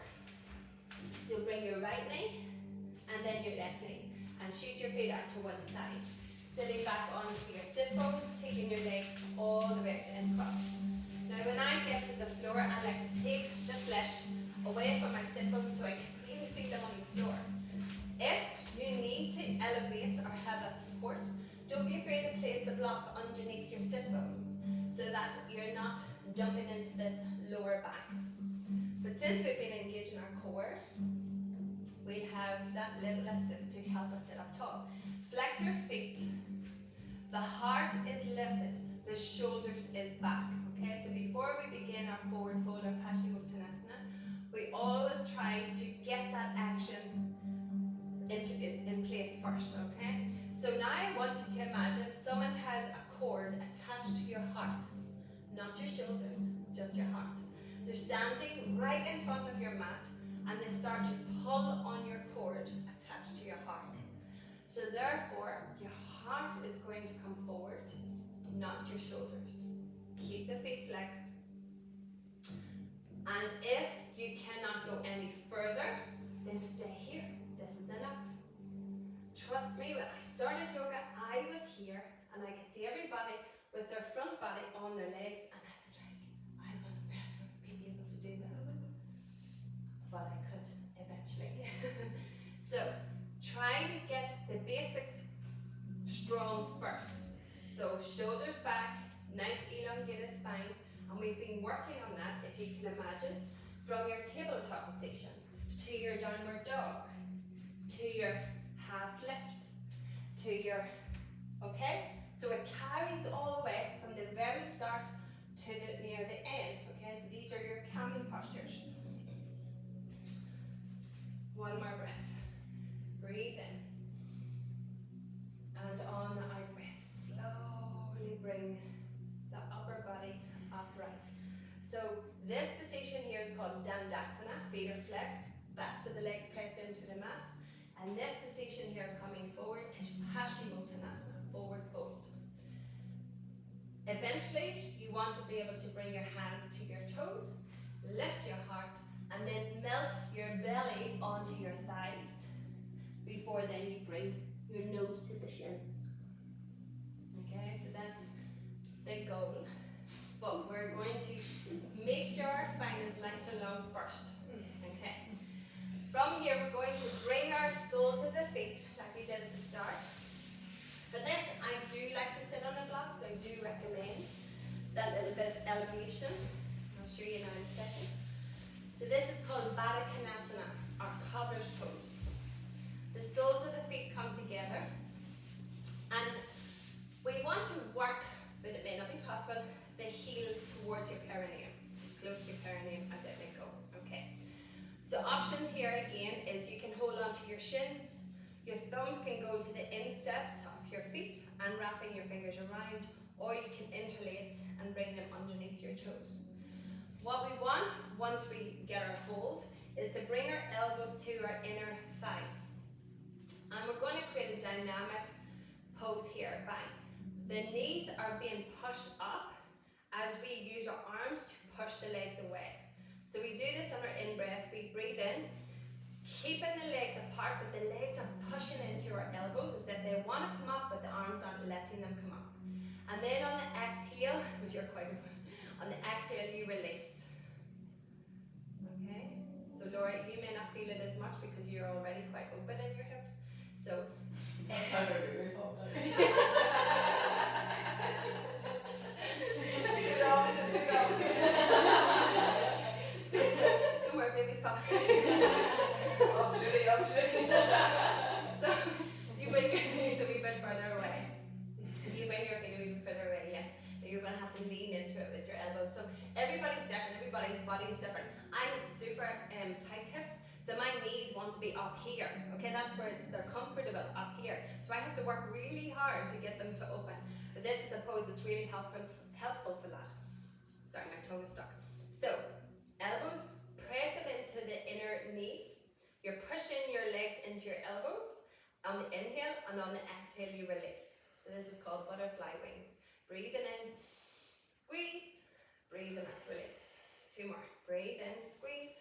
So bring your right knee and then your left knee and shoot your feet out to one side. Sitting back onto your sit bones, taking your legs all the way out in front. Now when I get to the floor, I like to take the flesh away from my sit bones so I can really feel them on the floor. If you need to elevate or have that support, don't be afraid to place the block underneath your sit bones so that you're not jumping into this lower back. But since we've been engaging our core, we have that little assist to help us sit up tall. Flex your feet. The heart is lifted. The shoulders is back. Okay, so before we begin our forward fold or Paschimottanasana, we always try to get that action in place first, okay? So now I want you to imagine someone has a cord attached to your heart. Not your shoulders, just your heart. They're standing right in front of your mat and they start to pull on your cord attached to your heart. So therefore, your heart is going to come forward, not your shoulders. Keep the feet flexed. And if you cannot go any further, then stay here. This is enough. Trust me, when I started yoga, I was here and I could see everybody with their front body on their legs and I was like, I will never be able to do that. But I could eventually. So try to get the basics strong first. So shoulders back, nice elongated spine, and we've been working on that, if you can imagine, from your tabletop position to your downward dog, to your half lift, to your, okay? So it carries all the way from the very start to near the end, okay? So these are your calming postures. One more breath. Breathe in. And on the out breath, slowly bring the upper body upright. So this position here is called Dandasana, feet are flexed, backs of the legs press into the mat. And this position here coming forward is Paschimottanasana, forward fold. Eventually, you want to be able to bring your hands to your toes, lift your heart, and then melt your belly onto your thighs. Before then you bring your nose to the shin. Okay, so that's the goal. But we're going to make sure our spine is nice and long first. Okay. From here we're going to bring our soles of the feet like we did at the start. For this, I do like to sit on a block, so I do recommend that little bit of elevation. I'll show you now in a second. So this is called Baddha Konasana, or cobbler's pose. The soles of the feet come together, and we want to work, but it may not be possible, the heels towards your perineum, as close to your perineum as it may go. Okay. So options here again is you can hold on to your shins, your thumbs can go to the insteps of your feet and wrapping your fingers around, or you can interlace and bring them underneath your toes. What we want once we get our hold is to bring our elbows to our inner thighs. And we're going to create a dynamic pose here by the knees are being pushed up as we use our arms to push the legs away. So we do this on our in-breath. We breathe in, keeping the legs apart, but the legs are pushing into our elbows as if they want to come up, but the arms aren't letting them come up. And then on the exhale, which you're quite on the exhale, you release. Okay? So Laura, you may not feel it as much because you're already quite open in your hips. So That's how they're very fun. Do the opposite, do the opposite. don't worry, baby's pop. Up Julie, up Julie. So you bring your knees a wee bit further away. You bring your feet a wee bit further away, yes. But you're going to have to lean into it with your elbows. So everybody's different, everybody's body is different. I have super tight hips, so my knees want to be up here. Okay, that's where they're comfortable up here. So I have to work really hard to get them to open. But this is a pose that's really helpful for that. Sorry, my tongue is stuck. So elbows, press them into the inner knees. You're pushing your legs into your elbows. On the inhale and on the exhale you release. So this is called butterfly wings. Breathing in, squeeze, breathing out, release. 2 more. Breathe in, squeeze.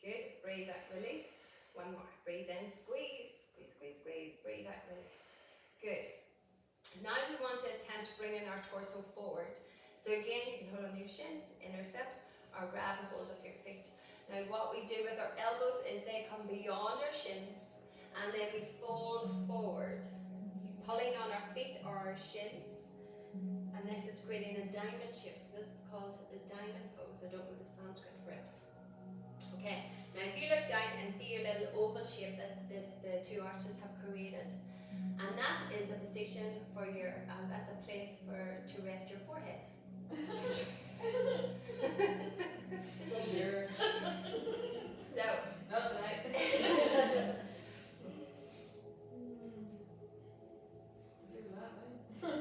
Good. Breathe out, release. 1 more. Breathe in, squeeze, squeeze, squeeze, squeeze. Breathe out, release. Good. Now we want to attempt bringing our torso forward. So again, you can hold on your shins, inner steps, or grab a hold of your feet. Now what we do with our elbows is they come beyond our shins and then we fold forward, pulling on our feet or our shins. And this is creating a diamond shape. So this is called the diamond pose. I don't know the Sanskrit for it. Okay, now if you look down and see your little oval shape that the 2 arches have created, and that is a position for your, that's a place to rest your forehead. Sure. So, Not right. Do that, eh?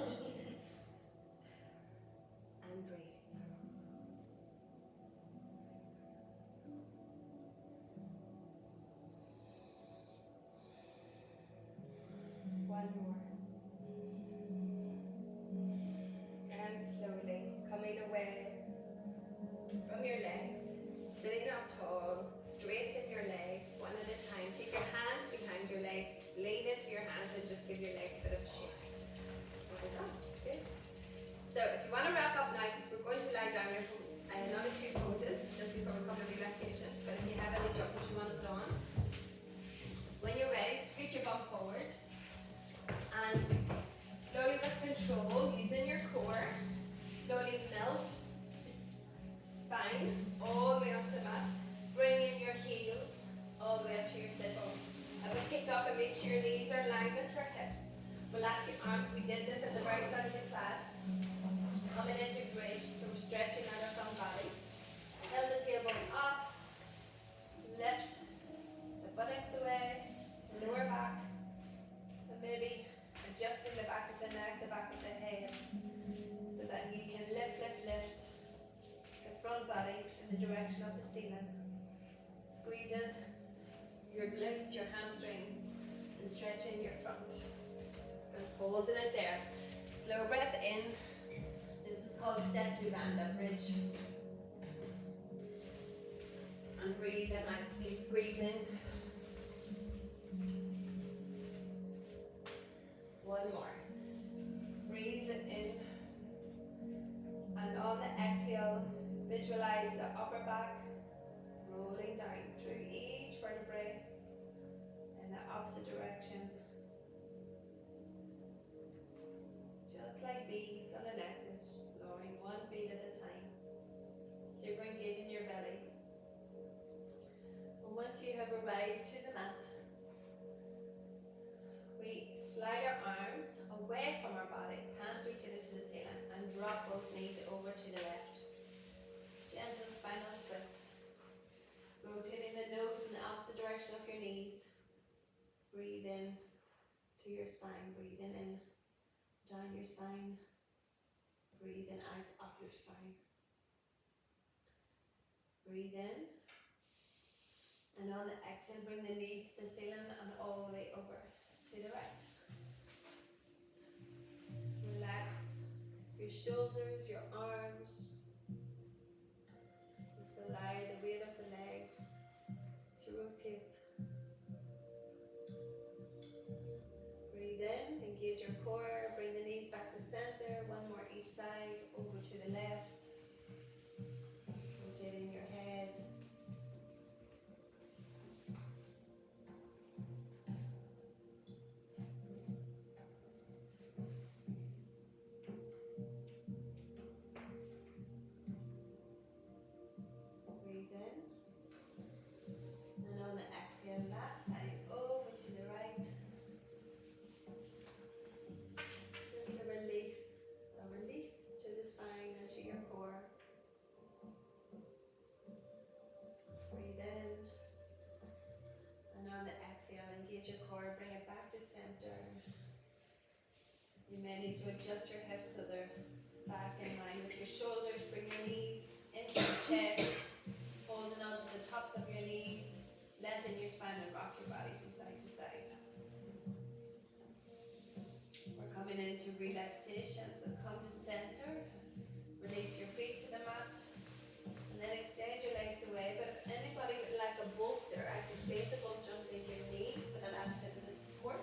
and breathe. One more. And slowly coming away from your legs, sitting up tall, straighten your legs one at a time. Take your hands behind your legs, lean into your hands and just give your legs a bit of a shake. Well done. Good. So if you want to wrap up now, because we're going to lie down here for another 2 poses just before we come to relaxation. But if you have any jumpers you want to put on, when you're ready, scoot your bum forward and slowly with control, using your core, slowly melt spine all the way onto the mat. Bring in your heels all the way up to your sit bones. And we pick up and make sure your knees are aligned with your hips. Relax your arms. We did this at the very start of the class. Coming into bridge, so we're stretching out our front body. Tilt the tailbone up. Lift the buttocks away. Lower back. And maybe adjusting the back of the neck, the back of the head, so that you can lift the front body in the direction of the ceiling. Squeezing your glutes, your hamstrings, and stretching your front. Just holding it there. Slow breath in. This is called Setu-Bandha bridge. And breathe and actually squeezing. 1 more. Breathe in. And on the exhale, visualize the upper back rolling down through each vertebrae in the opposite direction. Just like beads on a necklace, lowering 1 bead at a time. Super engaging your belly. And once you have arrived to the mat, we slide our arms away from our body, hands rotated to the ceiling, and drop both knees over to the left. Gentle spinal twist. Rotating the nose in the opposite direction of your knees. Breathe in to your spine, breathing in, down your spine, breathing out up your spine. Breathe in. And on the exhale, bring the knees to the ceiling and all the way over to the right. Relax your shoulders, your arms. Just allow the weight of the legs to rotate. Breathe in, engage your core, bring the knees back to center, one more each side, over to the left. Rotating your head. Breathe in. And on the exhale, last time, over to the right. Just a release to the spine and to your core. Breathe in. And on the exhale, engage your core, bring it back to center. You may need to adjust your hips so they're back in line with your shoulders. Bring your knees into your chest, holding on to the tops of your knees. Lengthen your spine and rock your body from side to side. We're coming into relaxation, so come to center. Release your feet to the mat. And then extend your legs away. But if anybody would like a bolster, I can place a bolster underneath your knees for the last bit of support.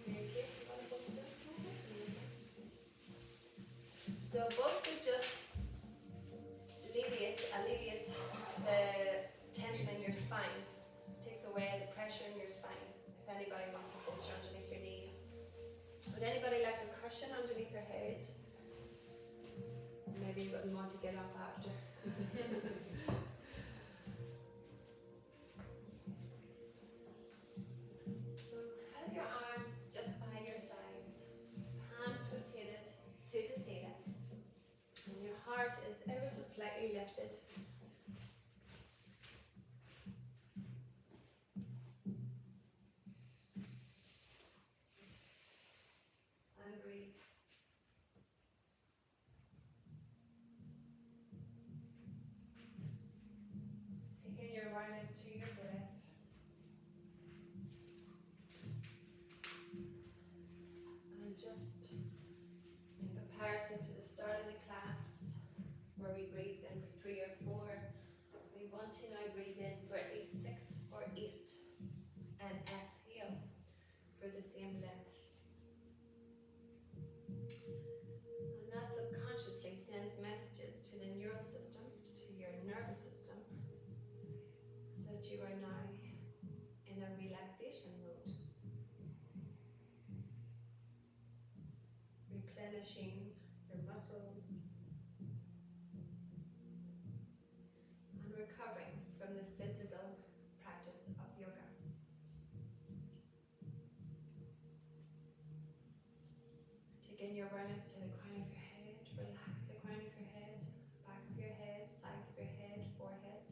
Thank you. You want a bolster? So bolster just alleviates the tension in your spine. Takes away the pressure in your spine. If anybody wants a bolster underneath your knees. Would anybody like a cushion underneath their head? Maybe you wouldn't want to get up after. So have your arms just by your sides, hands rotated to the ceiling, and your heart is ever so slightly lifted. And breathe. Taking your awareness to your breath. And just in comparison to the start of the class, where we breathed in for 3 or 4, we want to now breathe in for at least 6 or 8 and exhale for the same length. And that subconsciously sends messages to the neural system, to your nervous system, that you are now in a relaxation mode. Replenishing your muscles and recovering from the physical practice of yoga. Taking your awareness to the crown of your head, relax the crown of your head, back of your head, sides of your head, forehead.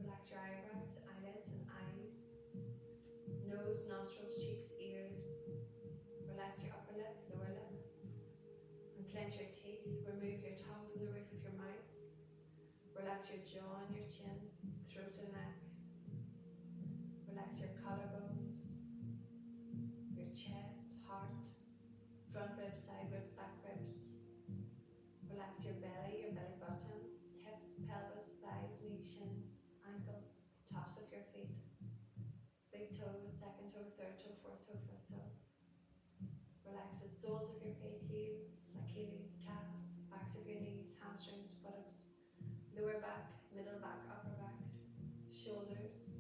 Relax your eyebrows, eyelids and eyes, nose, nostrils, cheeks, ears. Relax your upper lip, lower lip. Unclench your teeth, remove your tongue from the roof of your mouth. Relax your jaw and your chin, throat and neck. Relax your collarbones, your chest, heart, front ribs, side ribs, back ribs. Relax your belly button, hips, pelvis, thighs, knees, shins, ankles, tops of your feet, big toes, second toe, third toe, fourth toe, fifth toe. Relax the soles of your feet, heels, Achilles, calves, backs of your knees, hamstrings, buttocks, lower back, middle back, upper back, shoulders,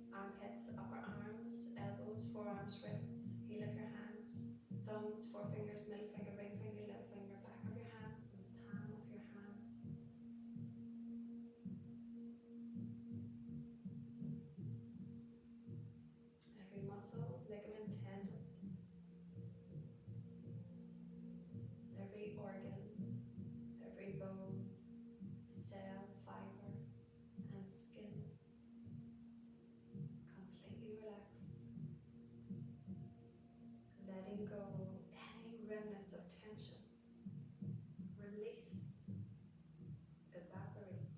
armpits, upper arms, elbows, forearms, wrists, heel of your hands, thumbs, forefingers, middle finger, ring finger, little finger, back of your hands, and the palm of your hands. Every muscle, ligament, tendon, every organ, every bone, cell, fiber, and skin completely relaxed. Letting go any remnants of tension. Release, evaporate,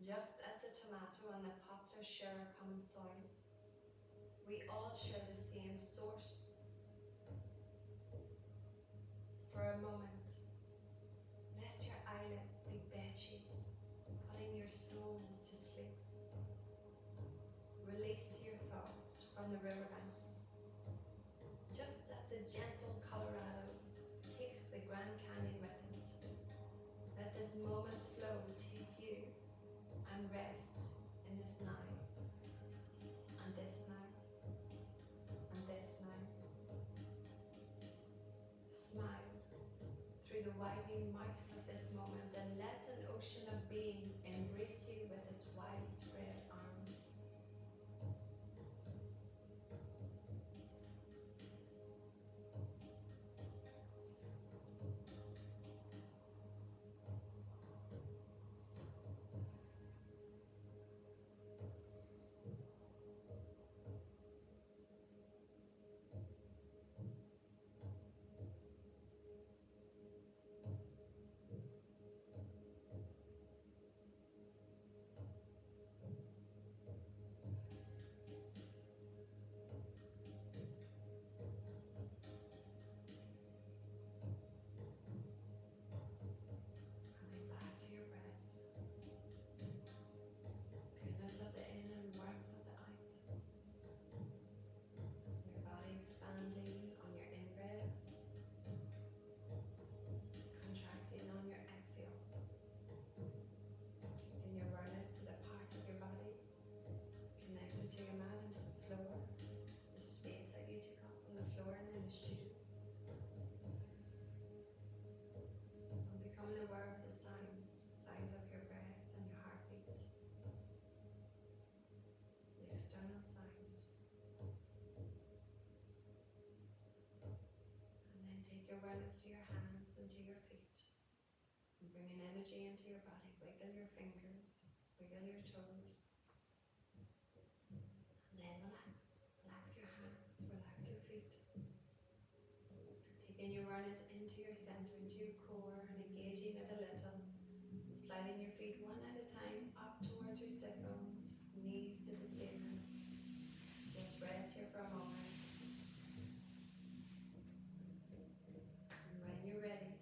Just as the tomato and the poplar share a common soil, we all share the same source. For a moment, let your eyelids be bed sheets, putting your soul to sleep. Release your thoughts from the riverbanks. Just as the gentle Colorado takes the Grand Canyon with it, let this moment's flow take you and rest in this now, and this now, and this now. Smile through the widening mouth of this moment and let an ocean of being embrace you with its widespread arms. Coming back to your breath. Goodness of the in and warmth of the out. Your body expanding on your in-breath, contracting on your exhale. Keeping your awareness to the parts of your body connected to your mat and to the floor, the space that you took up on the floor and in the studio. And becoming aware of the signs of your breath and your heartbeat, the external signs. And then take your awareness to your hands and to your feet, and bring an energy into your body. Wiggle your fingers, wiggle your toes, and then relax. Relax your hands, relax your feet. Taking your awareness into your center, into your core, and engaging it a little. Sliding your feet one at a time up towards your sit bones, knees to the ceiling. Just rest here for a moment. And when you're ready,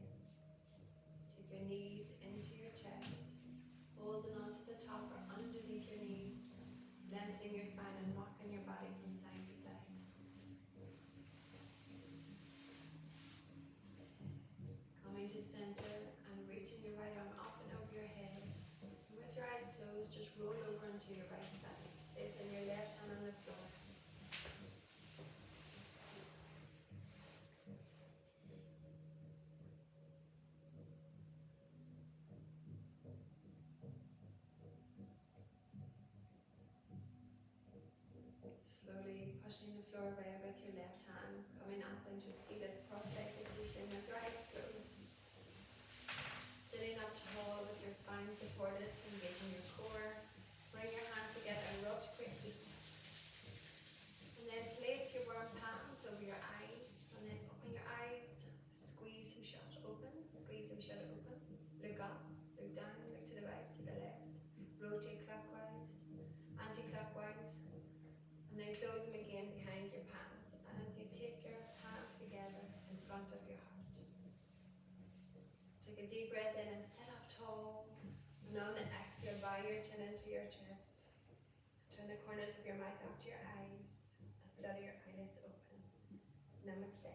take your knees into your chest, holding onto the top or underneath your knees, lengthening your spine and rocking your body from side to side. Coming to center and reaching your right arm up and over your head. And with your eyes closed, just roll over onto your right side, placing your left hand on the floor. Slowly pushing the floor away with your left hand, coming up into a seated cross-legged position with your eyes closed. Sitting up tall with your spine supported, engaging your core. Bring your hands together and roll to your feet. And then place your warm palms over your eyes. And then open your eyes. Squeeze them shut open. Squeeze them shut open. Look up. Look down. Look to the right. To the left. Rotate clockwise. Anti-clockwise. And then close them again behind your palms as you take your palms together in front of your heart. Take a deep breath in and sit up tall. And on the exhale, bow your chin into your chest. Turn the corners of your mouth up to your eyes and flutter your eyelids open. Namaste.